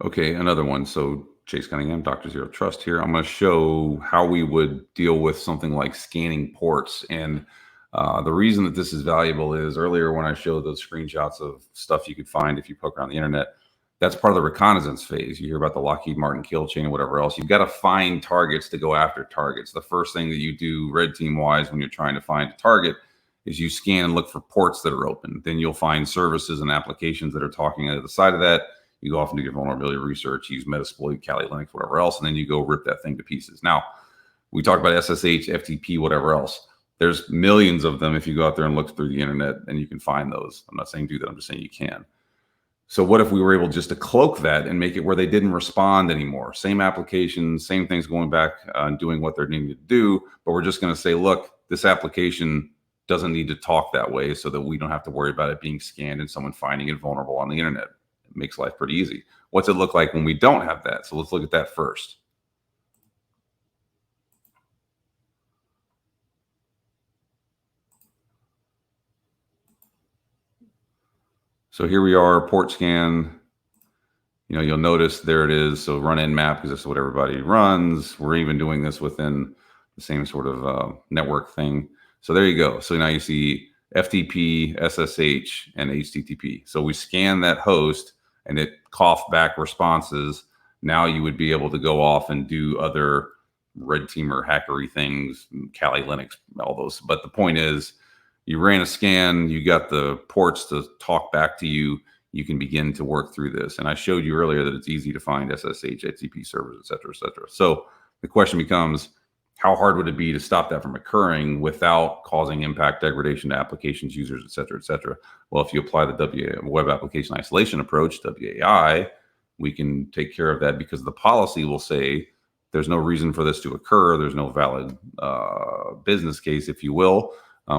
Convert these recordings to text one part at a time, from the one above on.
Okay, another one. So Chase Cunningham, Dr. Zero Trust here. I'm going to show how we would deal with something like scanning ports. And the reason that this is valuable is earlier when I showed those screenshots of stuff you could find if you poke around the internet, that's part of the reconnaissance phase. You hear about the Lockheed Martin kill chain or whatever else. You've got to find targets to go after targets. The first thing that you do red team wise when you're trying to find a target is you scan and look for ports that are open. Then you'll find services and applications that are talking at the side of that. You go off and do your vulnerability research, use Metasploit, Kali Linux, whatever else, and then you go rip that thing to pieces. Now, we talk about SSH, FTP, whatever else. There's millions of them if you go out there and look through the internet, and you can find those. I'm not saying do that. I'm just saying you can. So what if we were able just to cloak that and make it where they didn't respond anymore? Same applications, same things going back and doing what they're needing to do, but we're just going to say, look, this application doesn't need to talk that way so that we don't have to worry about it being scanned and someone finding it vulnerable on the internet. It makes life pretty easy. What's it look like when we don't have that? So let's look at that first. So here we are, port scan. You know, you'll notice there it is. So run nmap because that's what everybody runs. We're even doing this within the same sort of network thing. So there you go. So now you see FTP, SSH, and HTTP. So we scan that host and it coughed back responses. Now you would be able to go off and do other red teamer hackery things, Kali Linux, all those. But the point is, you ran a scan, you got the ports to talk back to you, you can begin to work through this. And I showed you earlier that it's easy to find SSH, HTTP servers, et cetera, et cetera. So the question becomes, how hard would it be to stop that from occurring without causing impact degradation to applications, users, et cetera, et cetera? Well, if you apply the Web Application Isolation approach, WAI, we can take care of that because the policy will say there's no reason for this to occur. There's no valid business case, if you will.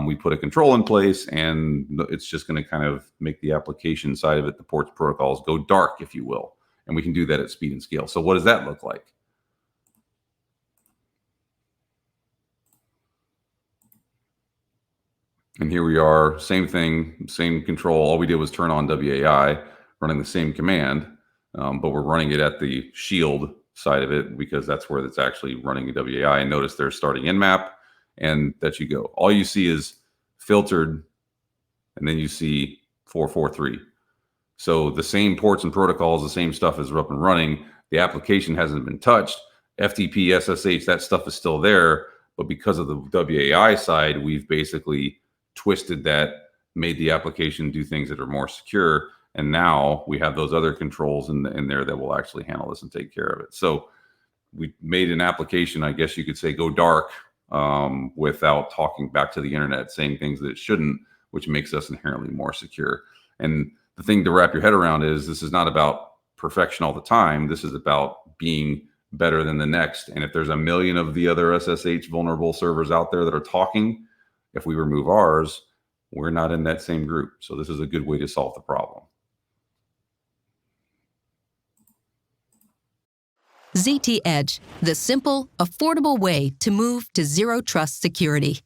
We put a control in place and it's just going to kind of make the application side of it, the ports protocols, go dark, if you will. And we can do that at speed and scale. So what does that look like? And here we are, same thing, same control. All we did was turn on WAI, running the same command, but we're running it at the shield side of it because that's where it's actually running a WAI. And notice they're starting nmap. And that you go. All you see is filtered, and then you see 443. So the same ports and protocols, the same stuff is up and running. The application hasn't been touched. FTP, SSH, that stuff is still there. But because of the WAI side, we've basically twisted that, made the application do things that are more secure. And now we have those other controls in there that will actually handle this and take care of it. So we made an application, I guess you could say, go dark without talking back to the internet, saying things that it shouldn't, which makes us inherently more secure. And the thing to wrap your head around is this is not about perfection all the time. This is about being better than the next. And if there's a million of the other SSH vulnerable servers out there that are talking, if we remove ours, we're not in that same group. So this is a good way to solve the problem. ZTEdge, the simple, affordable way to move to zero trust security.